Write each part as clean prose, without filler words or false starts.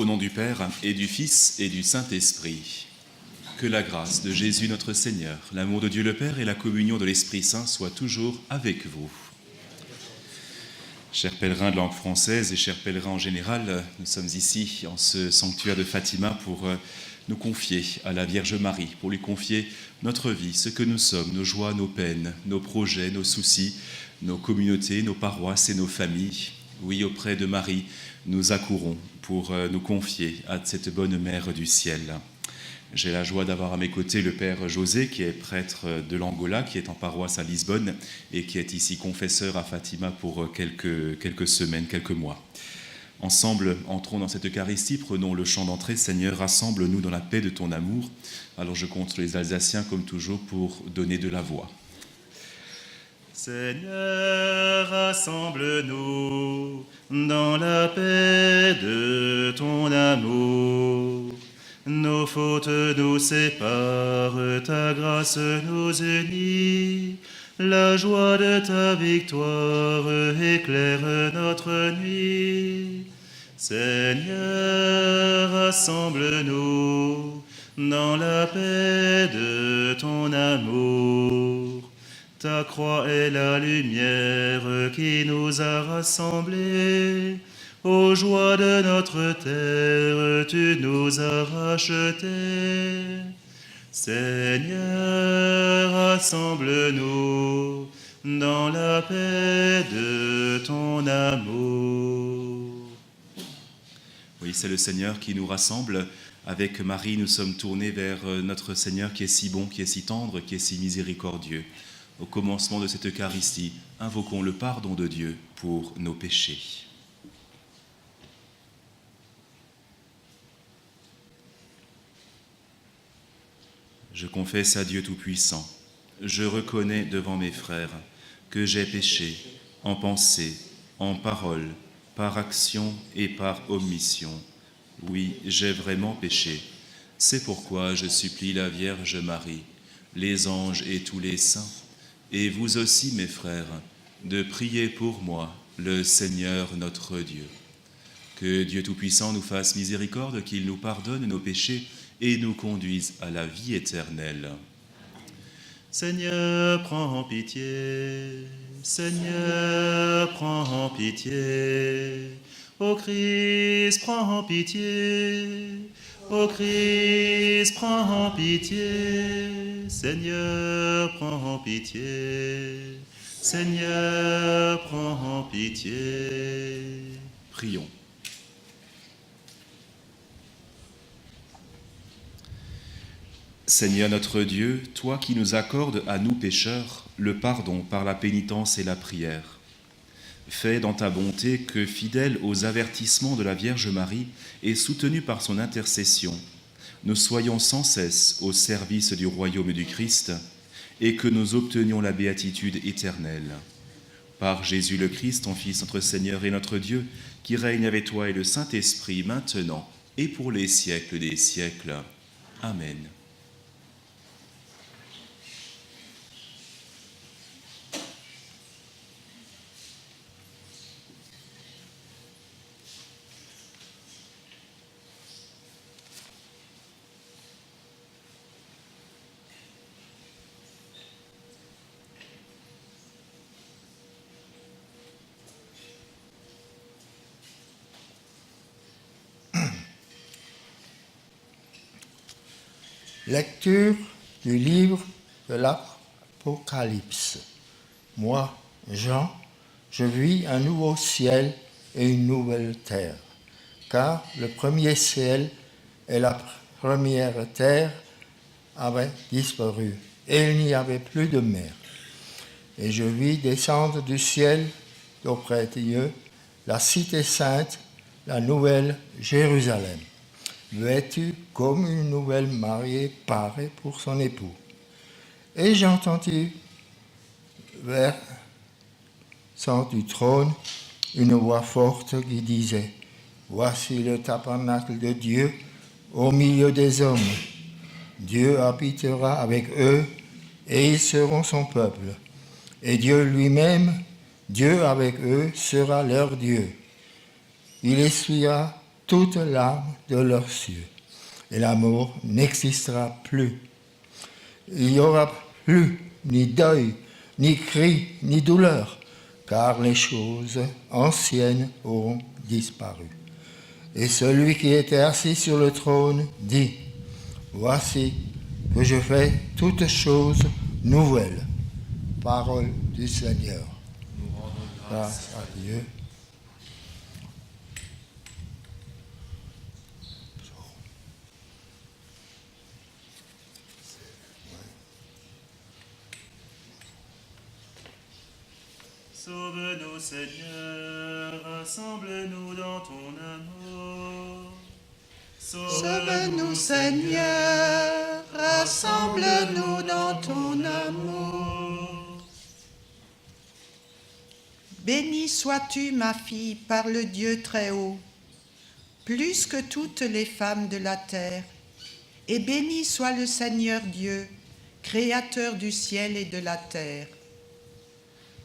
Au nom du Père et du Fils et du Saint-Esprit, que la grâce de Jésus notre Seigneur, l'amour de Dieu le Père et la communion de l'Esprit Saint soient toujours avec vous. Chers pèlerins de langue française et chers pèlerins en général, nous sommes ici en ce sanctuaire de Fatima pour nous confier à la Vierge Marie, pour lui confier notre vie, ce que nous sommes, nos joies, nos peines, nos projets, nos soucis, nos communautés, nos paroisses et nos familles. Oui, auprès de Marie, nous accourons pour nous confier à cette bonne mère du ciel. J'ai la joie d'avoir à mes côtés le Père José, qui est prêtre de l'Angola, qui est en paroisse à Lisbonne et qui est ici confesseur à Fatima pour quelques semaines, quelques mois. Ensemble, entrons dans cette Eucharistie, prenons le chant d'entrée. Seigneur, rassemble-nous dans la paix de ton amour. Alors je compte les Alsaciens, comme toujours, pour donner de la voix. Seigneur, rassemble-nous dans la paix de ton amour. Nos fautes nous séparent, ta grâce nous unit. La joie de ta victoire éclaire notre nuit. Seigneur, rassemble-nous dans la paix de ton amour. Ta croix est la lumière qui nous a rassemblés. Aux joies de notre terre, tu nous as rachetés. Seigneur, rassemble-nous dans la paix de ton amour. Oui, c'est le Seigneur qui nous rassemble. Avec Marie, nous sommes tournés vers notre Seigneur qui est si bon, qui est si tendre, qui est si miséricordieux. Au commencement de cette Eucharistie, invoquons le pardon de Dieu pour nos péchés. Je confesse à Dieu Tout-Puissant, je reconnais devant mes frères que j'ai péché en pensée, en parole, par action et par omission. Oui, j'ai vraiment péché. C'est pourquoi je supplie la Vierge Marie, les anges et tous les saints, et vous aussi, mes frères, de prier pour moi, le Seigneur notre Dieu. Que Dieu Tout-Puissant nous fasse miséricorde, qu'il nous pardonne nos péchés et nous conduise à la vie éternelle. Seigneur, prends pitié. Seigneur, prends pitié. Ô Christ, prends pitié. Ô Christ, prends pitié. Seigneur, prends pitié. Seigneur, prends pitié. Prions. Seigneur notre Dieu, toi qui nous accordes à nous pécheurs le pardon par la pénitence et la prière, fais dans ta bonté que, fidèles aux avertissements de la Vierge Marie et soutenus par son intercession, nous soyons sans cesse au service du royaume du Christ et que nous obtenions la béatitude éternelle. Par Jésus le Christ, ton Fils, notre Seigneur et notre Dieu, qui règne avec toi et le Saint-Esprit maintenant et pour les siècles des siècles. Amen. Lecture du livre de l'Apocalypse. Moi, Jean, je vis un nouveau ciel et une nouvelle terre, car le premier ciel et la première terre avaient disparu, et il n'y avait plus de mer. Et je vis descendre du ciel d'auprès de Dieu la cité sainte, la nouvelle Jérusalem, vêtue comme une nouvelle mariée parée pour son époux. Et j'entendis vers sortant du trône une voix forte qui disait : Voici le tabernacle de Dieu au milieu des hommes. Dieu habitera avec eux et ils seront son peuple. Et Dieu lui-même, Dieu avec eux, sera leur Dieu. Il essuiera toute larme de leurs yeux. Et la mort n'existera plus. Il n'y aura plus ni deuil, ni cri, ni douleur, car les choses anciennes auront disparu. Et celui qui était assis sur le trône dit, « Voici que je fais toutes choses nouvelles. » Parole du Seigneur. Nous rendons Grâce à Dieu. Sauve-nous, Seigneur, rassemble-nous dans ton amour. Sauve-nous, Seigneur, rassemble-nous dans ton amour. Béni sois-tu, ma fille, par le Dieu très haut, plus que toutes les femmes de la terre, et béni soit le Seigneur Dieu, créateur du ciel et de la terre.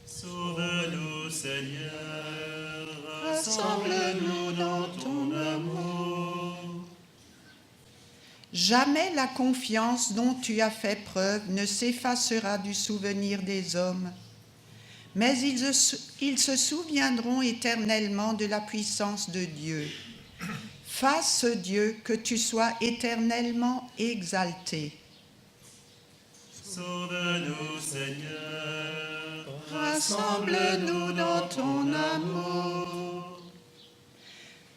Sauve-nous, Seigneur, Rassemble-nous dans ton amour. Jamais la confiance dont tu as fait preuve ne s'effacera du souvenir des hommes, mais ils se souviendront éternellement de la puissance de Dieu. Fasse, Dieu, que tu sois éternellement exalté. Sauve-nous, Seigneur, Rassemble-nous dans ton amour.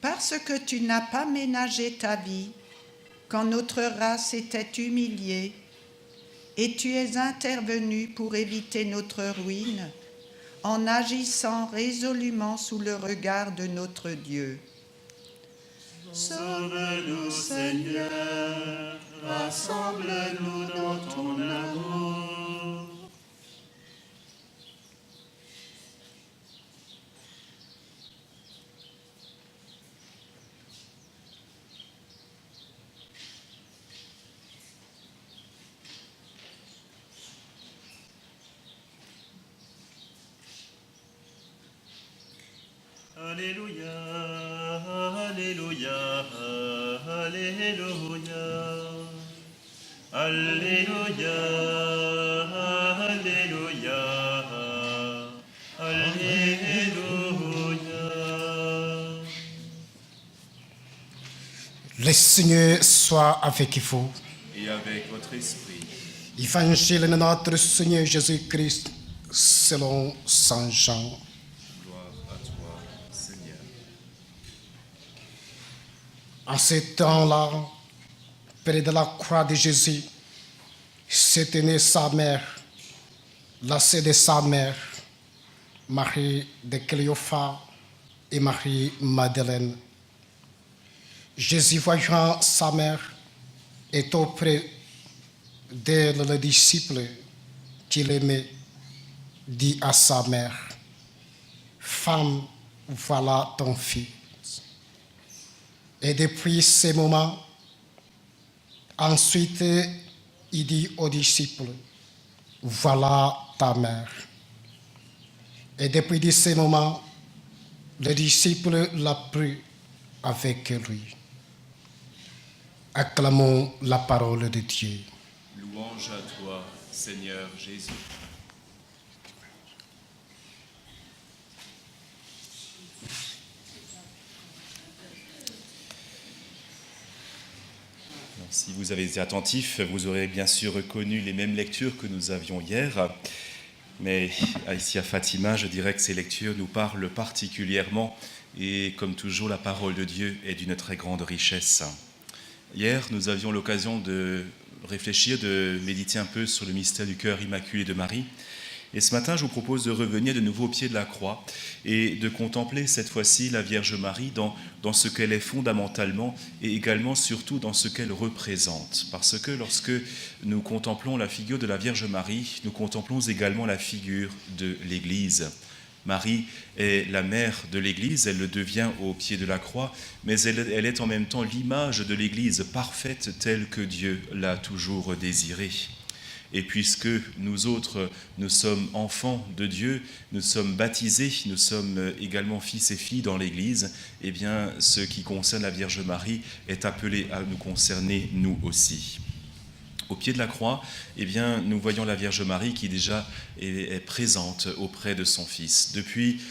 Parce que tu n'as pas ménagé ta vie quand notre race était humiliée, et tu es intervenu pour éviter notre ruine en agissant résolument sous le regard de notre Dieu. Sauve-nous, Seigneur, rassemble-nous dans ton amour. Alléluia, Alléluia, Alléluia, Alléluia, Alléluia, Alléluia. Le Seigneur soit avec vous. Et avec votre esprit. Évangile de notre Seigneur Jésus-Christ selon Saint Jean. Gloire à toi, Seigneur. En ce temps-là, près de la croix de Jésus, se tenait sa mère, la sœur de sa mère, Marie de Cléophas et Marie-Madeleine. Jésus, voyant sa mère, est auprès d'elle, le disciple qu'il aimait, dit à sa mère, « Femme, voilà ton fils. » Et depuis ce moment, ensuite, il dit aux disciples, « Voilà ta mère. » Et depuis ce moment, le disciple l'a pris avec lui. Acclamons la parole de Dieu. Louange à toi, Seigneur Jésus. Si vous avez été attentifs, vous aurez bien sûr reconnu les mêmes lectures que nous avions hier. Mais ici à Fatima, je dirais que ces lectures nous parlent particulièrement et comme toujours, la parole de Dieu est d'une très grande richesse. Hier, nous avions l'occasion de réfléchir, de méditer un peu sur le mystère du cœur immaculé de Marie. Et ce matin, je vous propose de revenir de nouveau au pied de la croix et de contempler cette fois-ci la Vierge Marie dans ce qu'elle est fondamentalement et également surtout dans ce qu'elle représente. Parce que lorsque nous contemplons la figure de la Vierge Marie, nous contemplons également la figure de l'Église. Marie est la mère de l'Église, elle le devient au pied de la croix, mais elle est en même temps l'image de l'Église parfaite telle que Dieu l'a toujours désirée. Et puisque nous autres, nous sommes enfants de Dieu, nous sommes baptisés, nous sommes également fils et filles dans l'Église, eh bien, ce qui concerne la Vierge Marie est appelé à nous concerner, nous aussi. Au pied de la croix, eh bien, nous voyons la Vierge Marie qui déjà est présente auprès de son Fils. Depuis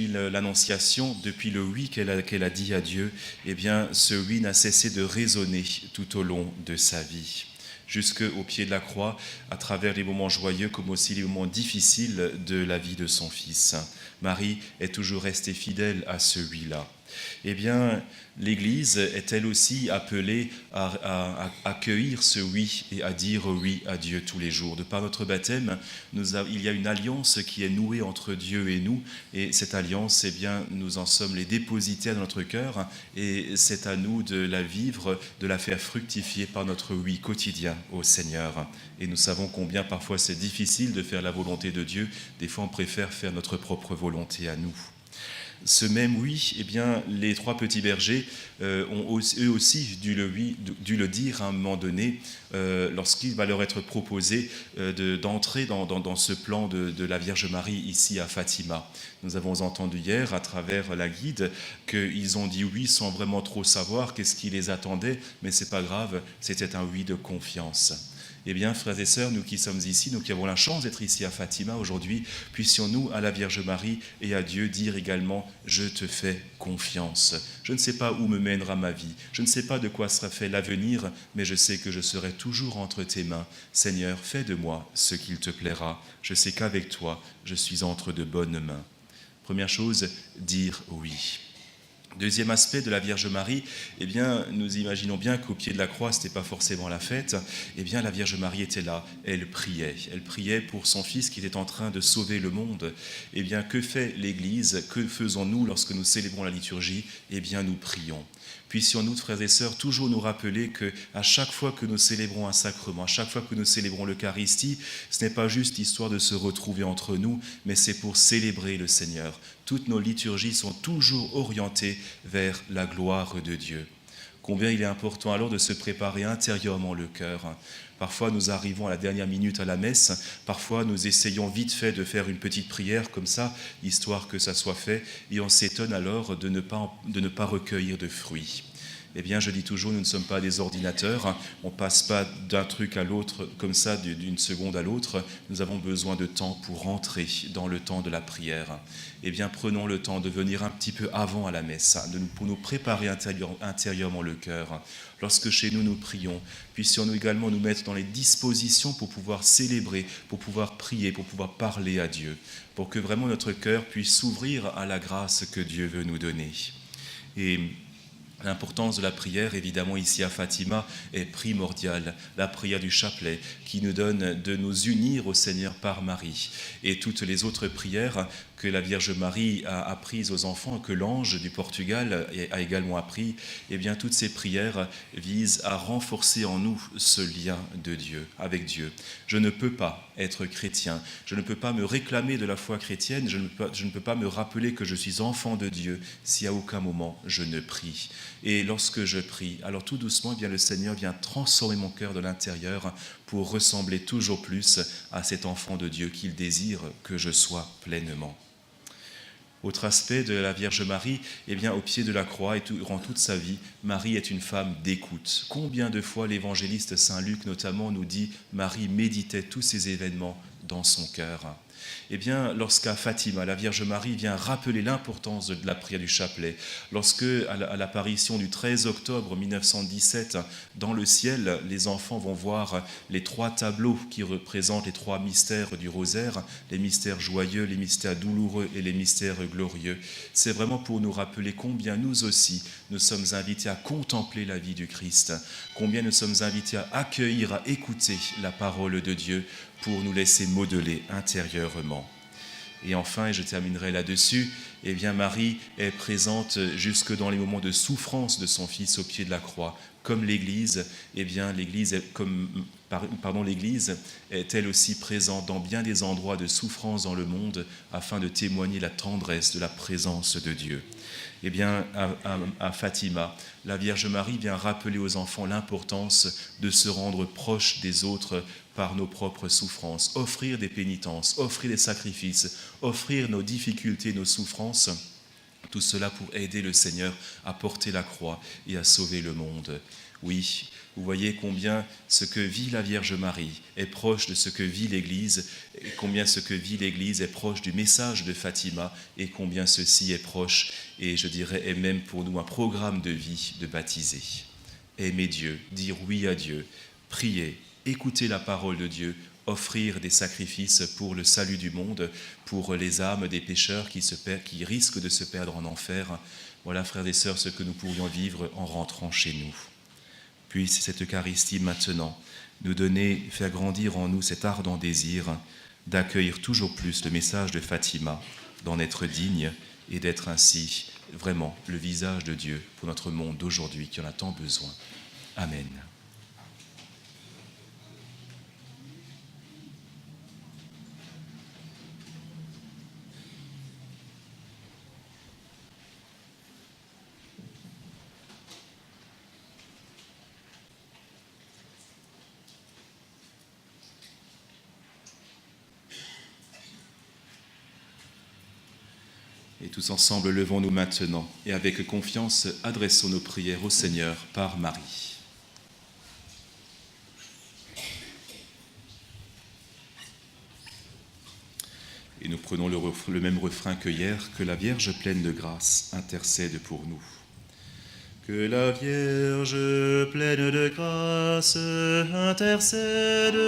l'Annonciation, depuis le oui qu'elle a dit à Dieu, eh bien, ce oui n'a cessé de résonner tout au long de sa vie. Jusqu'au pied de la croix, à travers les moments joyeux comme aussi les moments difficiles de la vie de son Fils. Marie est toujours restée fidèle à ce oui-là. Eh bien, l'Église est elle aussi appelée à accueillir ce oui et à dire oui à Dieu tous les jours. De par notre baptême, il y a une alliance qui est nouée entre Dieu et nous, et cette alliance, eh bien, nous en sommes les dépositaires de notre cœur, et c'est à nous de la vivre, de la faire fructifier par notre oui quotidien au Seigneur. Et nous savons combien parfois c'est difficile de faire la volonté de Dieu. Des fois, on préfère faire notre propre volonté à nous. Ce même oui, eh bien, les trois petits bergers ont eux aussi dû le dire à un moment donné, lorsqu'il va leur être proposé d'entrer dans ce plan de la Vierge Marie ici à Fatima. Nous avons entendu hier à travers la guide qu'ils ont dit oui sans vraiment trop savoir qu'est-ce qui les attendait, mais c'est pas grave, c'était un oui de confiance. Eh bien, frères et sœurs, nous qui sommes ici, nous qui avons la chance d'être ici à Fatima aujourd'hui, puissions-nous à la Vierge Marie et à Dieu dire également « Je te fais confiance ». Je ne sais pas où me mènera ma vie, je ne sais pas de quoi sera fait l'avenir, mais je sais que je serai toujours entre tes mains. Seigneur, fais de moi ce qu'il te plaira. Je sais qu'avec toi, je suis entre de bonnes mains. Première chose, dire oui. Deuxième aspect de la Vierge Marie, eh bien, nous imaginons bien qu'au pied de la croix, ce n'était pas forcément la fête. Eh bien, la Vierge Marie était là, elle priait pour son Fils qui était en train de sauver le monde. Eh bien, que fait l'Église? Que faisons-nous lorsque nous célébrons la liturgie? Eh bien, nous prions. Puissions-nous, frères et sœurs, toujours nous rappeler qu'à chaque fois que nous célébrons un sacrement, à chaque fois que nous célébrons l'Eucharistie, ce n'est pas juste histoire de se retrouver entre nous, mais c'est pour célébrer le Seigneur. Toutes nos liturgies sont toujours orientées vers la gloire de Dieu. Combien il est important alors de se préparer intérieurement le cœur. Parfois, nous arrivons à la dernière minute à la messe. Parfois, nous essayons vite fait de faire une petite prière comme ça, histoire que ça soit fait. Et on s'étonne alors de ne pas recueillir de fruits. Eh bien, je dis toujours, nous ne sommes pas des ordinateurs. On ne passe pas d'un truc à l'autre comme ça, d'une seconde à l'autre. Nous avons besoin de temps pour rentrer dans le temps de la prière. Eh bien, prenons le temps de venir un petit peu avant à la messe, pour nous préparer intérieurement le cœur. Lorsque chez nous, nous prions, puissions-nous également nous mettre dans les dispositions pour pouvoir célébrer, pour pouvoir prier, pour pouvoir parler à Dieu, pour que vraiment notre cœur puisse s'ouvrir à la grâce que Dieu veut nous donner. Et l'importance de la prière, évidemment, ici à Fatima, est primordiale. La prière du chapelet qui nous donne de nous unir au Seigneur par Marie. Et toutes les autres prières que la Vierge Marie a apprises aux enfants, que l'ange du Portugal a également appris, eh bien, toutes ces prières visent à renforcer en nous ce lien de Dieu, avec Dieu. Je ne peux pas être chrétien, je ne peux pas me réclamer de la foi chrétienne, je ne peux pas me rappeler que je suis enfant de Dieu si à aucun moment je ne prie. Et lorsque je prie, alors tout doucement, eh bien, le Seigneur vient transformer mon cœur de l'intérieur pour ressembler toujours plus à cet enfant de Dieu qu'il désire que je sois pleinement. Autre aspect de la Vierge Marie, eh bien, au pied de la croix et durant toute sa vie, Marie est une femme d'écoute. Combien de fois l'évangéliste Saint Luc notamment nous dit « Marie méditait tous ces événements dans son cœur ». Eh bien, lorsqu'à Fatima, la Vierge Marie vient rappeler l'importance de la prière du chapelet, lorsque, à l'apparition du 13 octobre 1917, dans le ciel, les enfants vont voir les trois tableaux qui représentent les trois mystères du rosaire, les mystères joyeux, les mystères douloureux et les mystères glorieux. C'est vraiment pour nous rappeler combien nous aussi, nous sommes invités à contempler la vie du Christ, combien nous sommes invités à accueillir, à écouter la parole de Dieu, pour nous laisser modeler intérieurement. Et enfin, et je terminerai là-dessus, eh bien Marie est présente jusque dans les moments de souffrance de son Fils au pied de la croix. Comme l'Église, eh bien l'Église est elle aussi présente dans bien des endroits de souffrance dans le monde afin de témoigner la tendresse de la présence de Dieu. Eh bien, à Fatima, la Vierge Marie vient rappeler aux enfants l'importance de se rendre proche des autres par nos propres souffrances, offrir des pénitences, offrir des sacrifices, offrir nos difficultés, nos souffrances, tout cela pour aider le Seigneur à porter la croix et à sauver le monde. Oui, vous voyez combien ce que vit la Vierge Marie est proche de ce que vit l'Église, et combien ce que vit l'Église est proche du message de Fatima, et combien ceci est proche, et je dirais est même pour nous un programme de vie de baptiser. Aimer Dieu, dire oui à Dieu, prier, écouter la parole de Dieu, offrir des sacrifices pour le salut du monde, pour les âmes des pécheurs qui risquent de se perdre en enfer. Voilà, frères et sœurs, ce que nous pourrions vivre en rentrant chez nous. Puisse cette Eucharistie maintenant nous donner, faire grandir en nous cet ardent désir d'accueillir toujours plus le message de Fatima, d'en être digne et d'être ainsi vraiment le visage de Dieu pour notre monde d'aujourd'hui qui en a tant besoin. Amen. Et tous ensemble, levons-nous maintenant et avec confiance, adressons nos prières au Seigneur par Marie. Et nous prenons le même refrain que hier, que la Vierge pleine de grâce intercède pour nous. Que la Vierge pleine de grâce intercède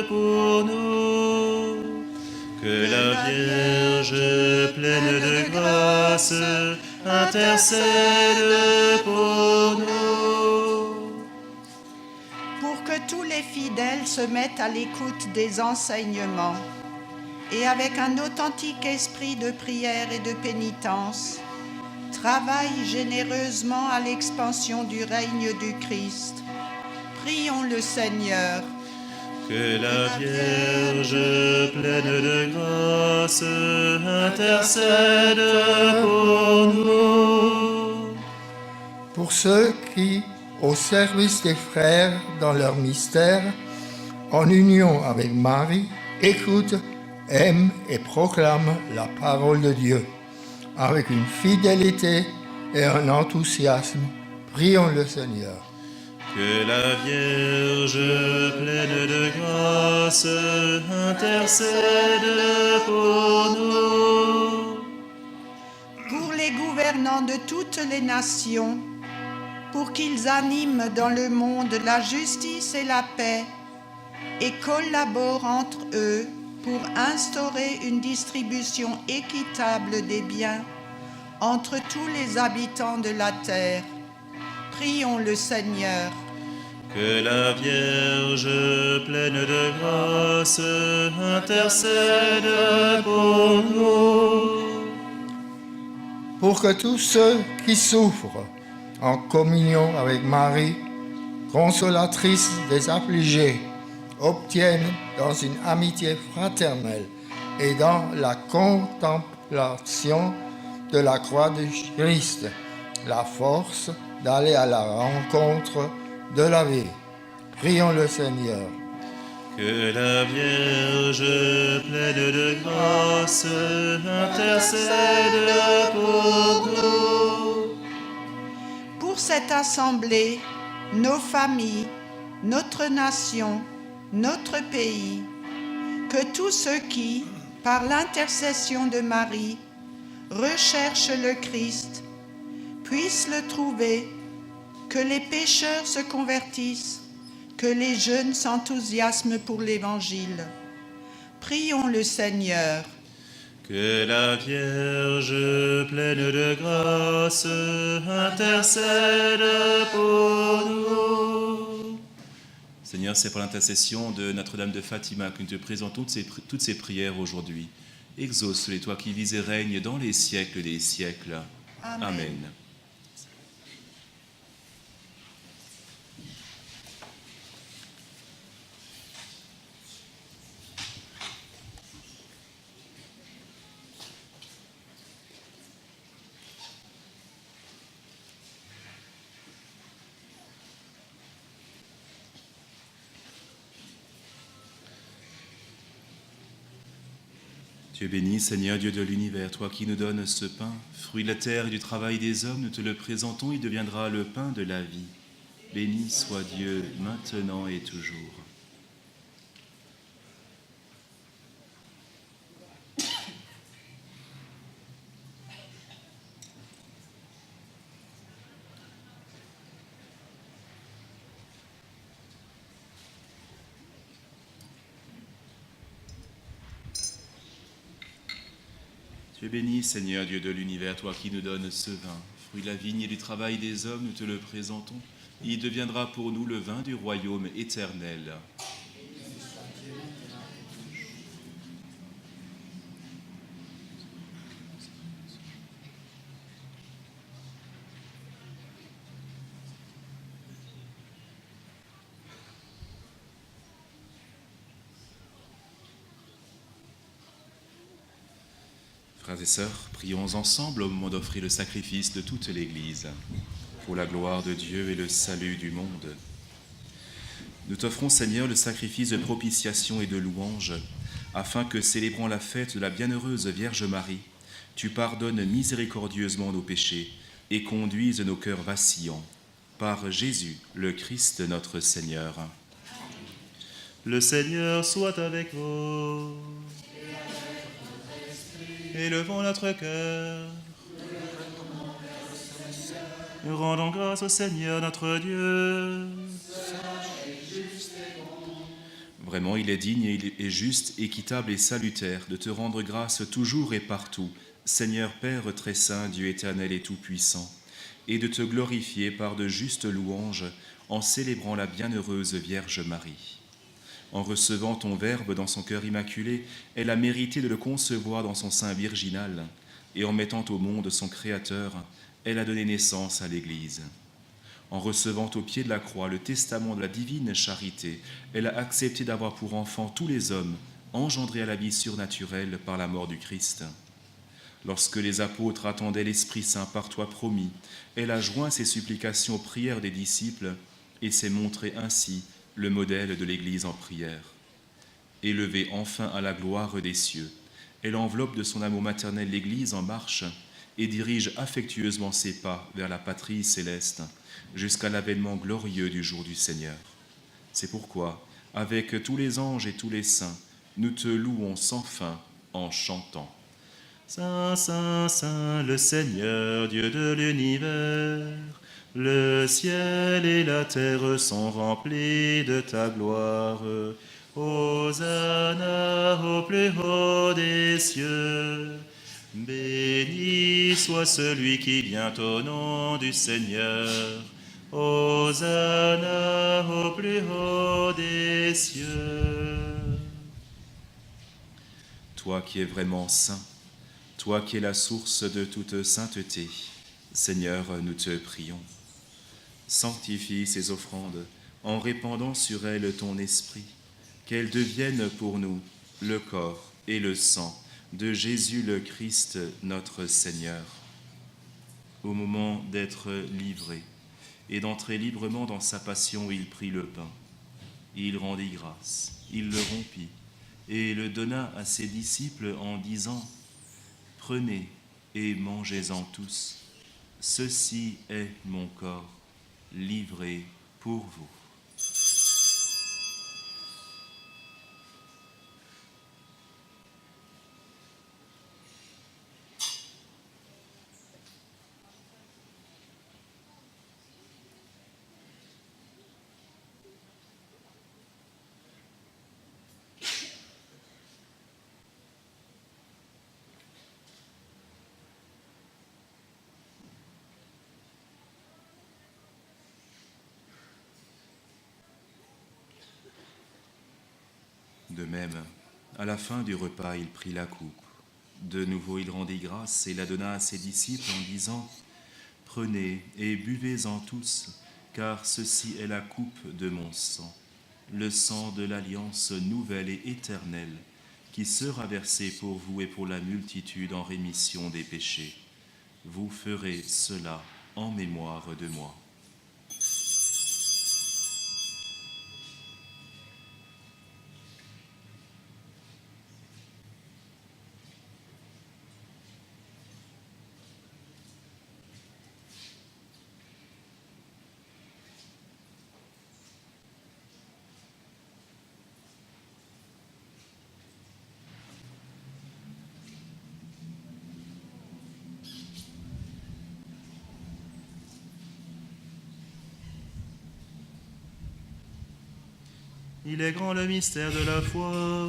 pour nous. Que la Vierge pleine de grâce intercède pour nous. Pour que tous les fidèles se mettent à l'écoute des enseignements et avec un authentique esprit de prière et de pénitence, travaillent généreusement à l'expansion du règne du Christ. Prions le Seigneur. Que la Vierge pleine de grâce intercède pour nous. Pour ceux qui, au service des frères dans leur mystère, en union avec Marie, écoutent, aiment et proclament la parole de Dieu. Avec une fidélité et un enthousiasme, prions le Seigneur. Que la Vierge pleine de grâce intercède pour nous. Pour les gouvernants de toutes les nations, pour qu'ils animent dans le monde la justice et la paix et collaborent entre eux pour instaurer une distribution équitable des biens entre tous les habitants de la terre. Prions le Seigneur. Que la Vierge pleine de grâce intercède pour nous. Pour que tous ceux qui souffrent en communion avec Marie, consolatrice des affligés, obtiennent dans une amitié fraternelle et dans la contemplation de la croix du Christ la force d'aller à la rencontre de la vie. Prions le Seigneur. Que la Vierge pleine de grâce intercède pour nous. Pour cette assemblée, nos familles, notre nation, notre pays, que tous ceux qui, par l'intercession de Marie, recherchent le Christ, puissent le trouver, que les pécheurs se convertissent, que les jeunes s'enthousiasment pour l'Évangile. Prions le Seigneur. Que la Vierge pleine de grâce intercède pour nous. Seigneur, c'est pour l'intercession de Notre-Dame de Fatima que nous te présentons toutes ces prières aujourd'hui. Exauce-les, toi qui vis et règnes dans les siècles des siècles. Amen. Tu es béni, Seigneur, Dieu de l'univers, toi qui nous donnes ce pain, fruit de la terre et du travail des hommes, nous te le présentons, il deviendra le pain de la vie. Béni soit Dieu, maintenant et toujours. Tu es béni, Seigneur, Dieu de l'univers, toi qui nous donnes ce vin, fruit de la vigne et du travail des hommes, nous te le présentons. Il deviendra pour nous le vin du royaume éternel. Frères et sœurs, prions ensemble au moment d'offrir le sacrifice de toute l'Église, pour la gloire de Dieu et le salut du monde. Nous t'offrons, Seigneur, le sacrifice de propitiation et de louange, afin que, célébrant la fête de la bienheureuse Vierge Marie, tu pardonnes miséricordieusement nos péchés et conduises nos cœurs vacillants. Par Jésus, le Christ notre Seigneur. Le Seigneur soit avec vous. Élevons notre cœur. Rendons grâce au Seigneur notre Dieu. Vraiment, il est digne et juste, équitable et salutaire de te rendre grâce toujours et partout, Seigneur Père très saint, Dieu éternel et tout-puissant, et de te glorifier par de justes louanges en célébrant la bienheureuse Vierge Marie. En recevant ton Verbe dans son cœur immaculé, elle a mérité de le concevoir dans son sein virginal, et en mettant au monde son Créateur, elle a donné naissance à l'Église. En recevant au pied de la croix le testament de la divine charité, elle a accepté d'avoir pour enfants tous les hommes, engendrés à la vie surnaturelle par la mort du Christ. Lorsque les apôtres attendaient l'Esprit Saint par toi promis, elle a joint ses supplications aux prières des disciples et s'est montrée ainsi le modèle de l'Église en prière. Élevée enfin à la gloire des cieux, elle enveloppe de son amour maternel l'Église en marche et dirige affectueusement ses pas vers la patrie céleste, jusqu'à l'avènement glorieux du jour du Seigneur. C'est pourquoi, avec tous les anges et tous les saints, nous te louons sans fin en chantant. Saint, Saint, Saint, le Seigneur, Dieu de l'univers, le ciel et la terre sont remplis de ta gloire. Hosanna au plus haut des cieux. Béni soit celui qui vient au nom du Seigneur. Hosanna au plus haut des cieux. Toi qui es vraiment saint, toi qui es la source de toute sainteté, Seigneur, nous te prions. Sanctifie ces offrandes en répandant sur elles ton esprit, qu'elles deviennent pour nous le corps et le sang de Jésus le Christ, notre Seigneur. Au moment d'être livré et d'entrer librement dans sa passion, il prit le pain. Il rendit grâce, il le rompit et le donna à ses disciples en disant : « Prenez et mangez-en tous. Ceci est mon corps, livré pour vous. » De même, à la fin du repas, il prit la coupe. De nouveau, il rendit grâce et la donna à ses disciples en disant : « Prenez et buvez-en tous, car ceci est la coupe de mon sang, le sang de l'alliance nouvelle et éternelle, qui sera versé pour vous et pour la multitude en rémission des péchés. Vous ferez cela en mémoire de moi. » Il est grand le mystère de la foi.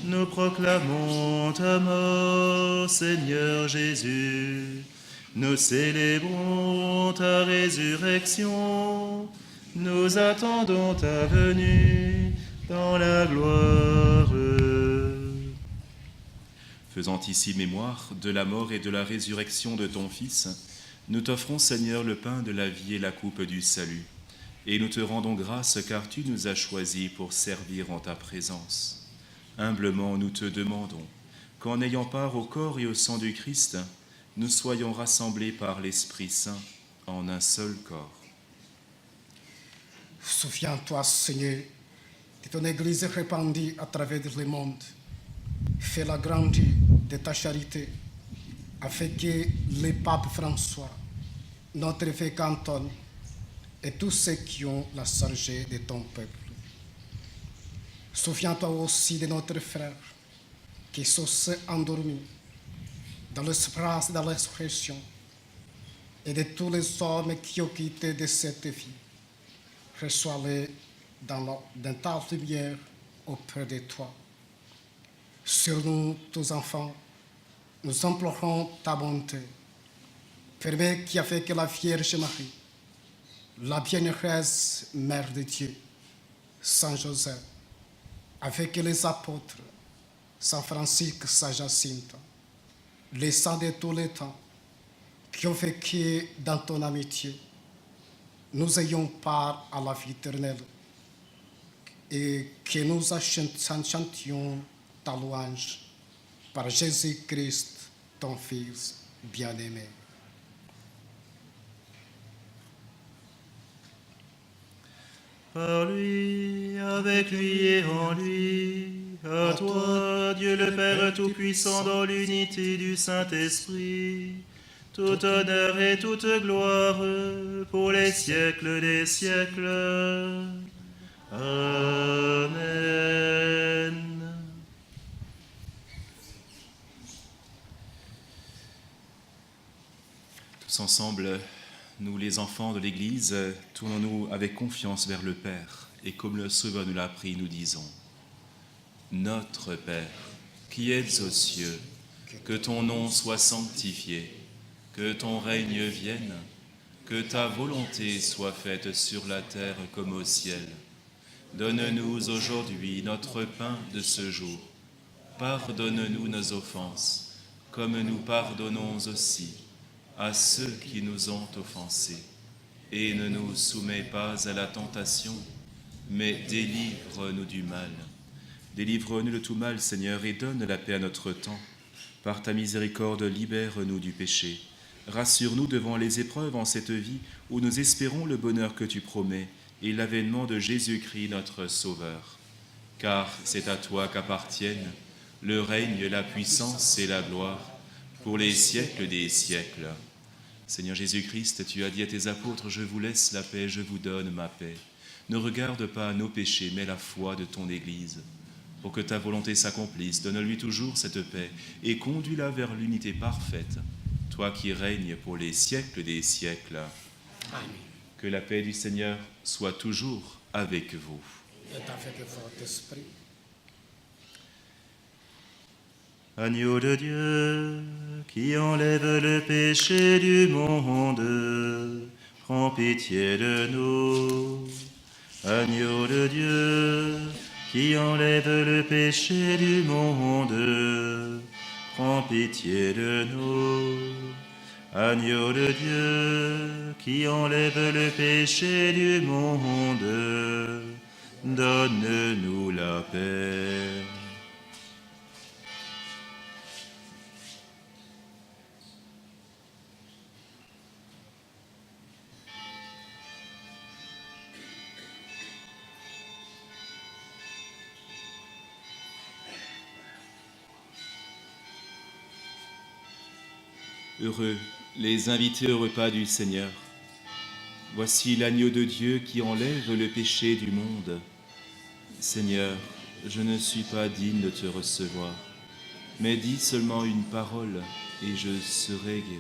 Nous proclamons ta mort, Seigneur Jésus. Nous célébrons ta résurrection. Nous attendons ta venue dans la gloire. Faisant ici mémoire de la mort et de la résurrection de ton Fils, nous t'offrons, Seigneur, le pain de la vie et la coupe du salut. Et nous te rendons grâce car tu nous as choisis pour servir en ta présence. Humblement, nous te demandons qu'en ayant part au corps et au sang du Christ, nous soyons rassemblés par l'Esprit Saint en un seul corps. Souviens-toi, Seigneur, de ton Église répandue à travers le monde. Fais-la grandir de ta charité, afin que le pape François, notre évêque Antoine, et tous ceux qui ont la charge de ton peuple. Souviens-toi aussi de notre frère qui sont endormis dans l'espace de l'expression et de tous les hommes qui ont quitté de cette vie. Reçois-les dans ta lumière auprès de toi. Sur nous, tes enfants, nous implorons ta bonté. Permets qu'avec la Vierge Marie, la bienheureuse Mère de Dieu, Saint Joseph, avec les apôtres, Saint Francisque, Saint Jacinthe, les saints de tous les temps, qui ont vécu dans ton amitié, nous ayons part à la vie éternelle et que nous chantions ta louange par Jésus-Christ, ton Fils bien-aimé. Par lui, avec lui et en lui, à toi, Dieu le Père Tout-Puissant, dans l'unité du Saint-Esprit, tout honneur et toute gloire pour les siècles des siècles. Amen. Tous ensemble, nous les enfants de l'Église, tournons-nous avec confiance vers le Père, et comme le Sauveur nous l'a appris, nous disons: Notre Père, qui êtes aux cieux, que ton nom soit sanctifié, que ton règne vienne, que ta volonté soit faite sur la terre comme au ciel. Donne-nous aujourd'hui notre pain de ce jour. Pardonne-nous nos offenses, comme nous pardonnons aussi à ceux qui nous ont offensés. Et ne nous soumets pas à la tentation, mais délivre-nous du mal. Délivre-nous de tout mal, Seigneur, et donne la paix à notre temps. Par ta miséricorde, libère-nous du péché. Rassure-nous devant les épreuves en cette vie où nous espérons le bonheur que tu promets et l'avènement de Jésus-Christ, notre Sauveur. Car c'est à toi qu'appartiennent le règne, la puissance et la gloire pour les siècles des siècles. Seigneur Jésus-Christ, tu as dit à tes apôtres: je vous laisse la paix, je vous donne ma paix. Ne regarde pas nos péchés, mais la foi de ton Église. Pour que ta volonté s'accomplisse, donne-lui toujours cette paix et conduis-la vers l'unité parfaite, toi qui règnes pour les siècles des siècles. Amen. Que la paix du Seigneur soit toujours avec vous. Et avec votre esprit. Agneau de Dieu, qui enlève le péché du monde, prends pitié de nous. Agneau de Dieu, qui enlève le péché du monde, prends pitié de nous. Agneau de Dieu, qui enlève le péché du monde, donne-nous la paix. Heureux les invités au repas du Seigneur. Voici l'agneau de Dieu qui enlève le péché du monde. Seigneur, je ne suis pas digne de te recevoir, mais dis seulement une parole et je serai guéri.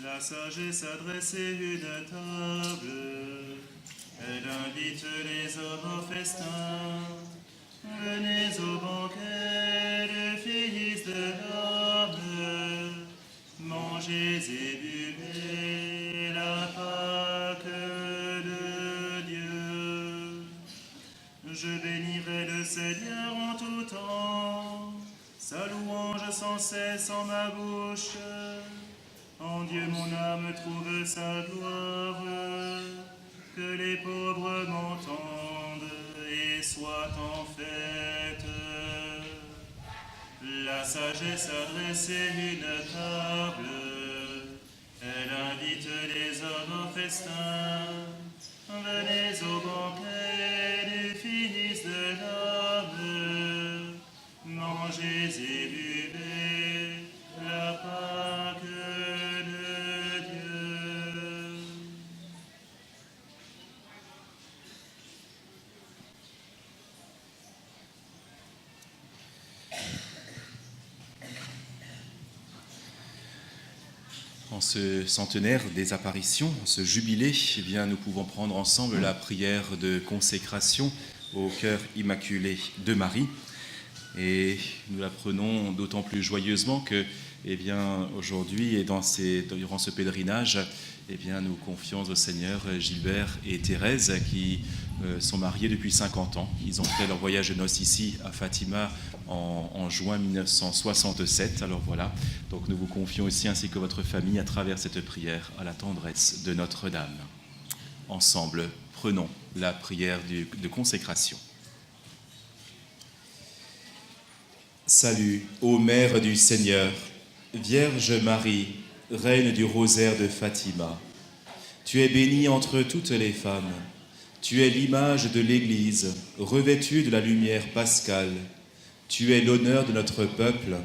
La sagesse a dressé une table, elle invite les hommes au festin. Venez au banquet, le Fils de l'homme, mangez et buvez la Pâque de Dieu. Je bénirai le Seigneur en tout temps, sa louange sans cesse en ma bouche. En Dieu mon âme trouve sa gloire, que les pauvres m'entendent et soient en fête. La sagesse a dressé une table, elle invite les hommes au festin. Venez au banquet du Fils de l'homme, mangez et buvez la Pâque de Dieu. En ce centenaire des apparitions, en ce jubilé, eh bien, nous pouvons prendre ensemble la prière de consécration au cœur immaculé de Marie. Et nous la prenons d'autant plus joyeusement que, eh bien, aujourd'hui et durant ce pèlerinage, eh bien, nous confions au Seigneur Gilbert et Thérèse qui sont mariés depuis 50 ans. Ils ont fait leur voyage de noces ici à Fatima en juin 1967. Alors voilà, donc nous vous confions aussi ainsi que votre famille à travers cette prière à la tendresse de Notre-Dame. Ensemble, prenons la prière de consécration. Salut, ô Mère du Seigneur, Vierge Marie, Reine du rosaire de Fatima. Tu es bénie entre toutes les femmes. Tu es l'image de l'Église, revêtue de la lumière pascale. Tu es l'honneur de notre peuple.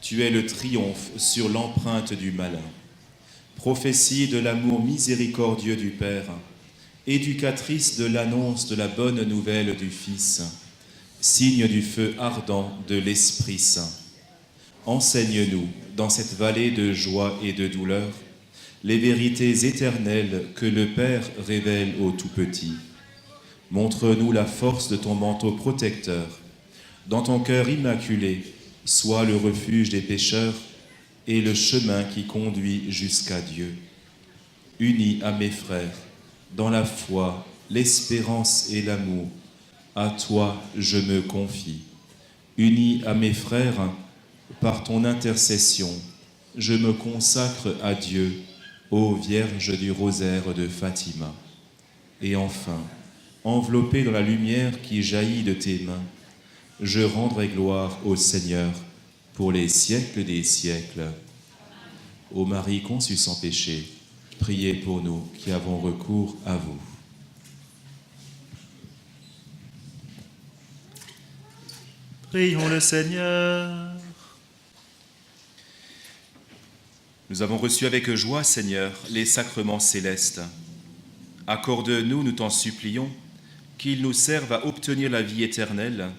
Tu es le triomphe sur l'empreinte du malin. Prophétie de l'amour miséricordieux du Père, éducatrice de l'annonce de la bonne nouvelle du Fils, signe du feu ardent de l'Esprit Saint. Enseigne-nous, dans cette vallée de joie et de douleur, les vérités éternelles que le Père révèle aux tout-petits. Montre-nous la force de ton manteau protecteur. Dans ton cœur immaculé, sois le refuge des pécheurs et le chemin qui conduit jusqu'à Dieu. Unis à mes frères, dans la foi, l'espérance et l'amour, à toi je me confie. Unis à mes frères, par ton intercession, je me consacre à Dieu, ô Vierge du rosaire de Fatima. Et enfin, enveloppé dans la lumière qui jaillit de tes mains, je rendrai gloire au Seigneur pour les siècles des siècles. Ô Marie conçue sans péché, priez pour nous qui avons recours à vous. Prions le Seigneur. Nous avons reçu avec joie, Seigneur, les sacrements célestes. Accorde-nous, nous t'en supplions, qu'ils nous servent à obtenir la vie éternelle,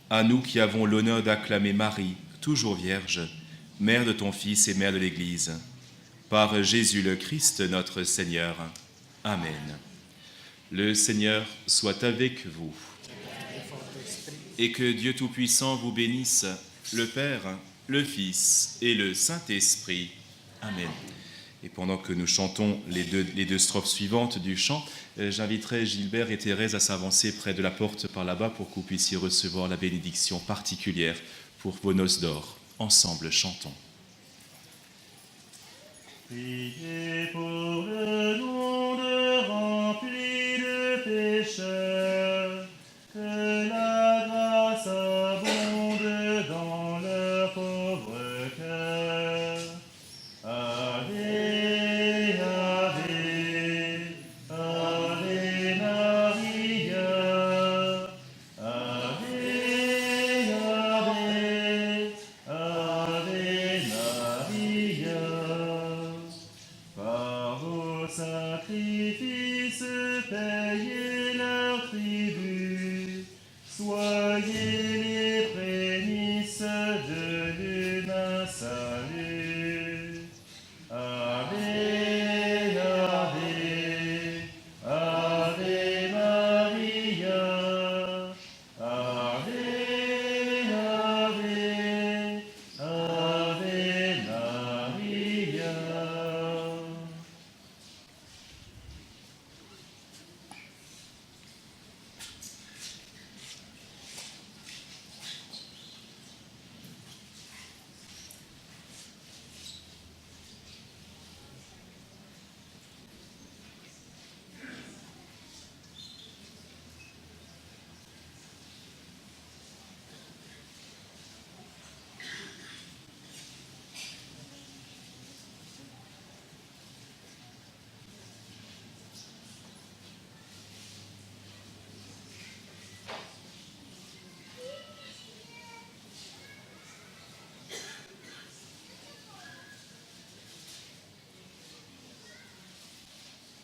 à nous qui avons l'honneur d'acclamer Marie, toujours Vierge, Mère de ton Fils et Mère de l'Église. Par Jésus le Christ, notre Seigneur. Amen. Le Seigneur soit avec vous. Et que Dieu Tout-Puissant vous bénisse, le Père, le Fils et le Saint-Esprit. Amen. Et pendant que nous chantons les deux strophes suivantes du chant, j'inviterai Gilbert et Thérèse à s'avancer près de la porte par là-bas pour que vous puissiez recevoir la bénédiction particulière pour vos noces d'or. Ensemble, chantons. Priez pour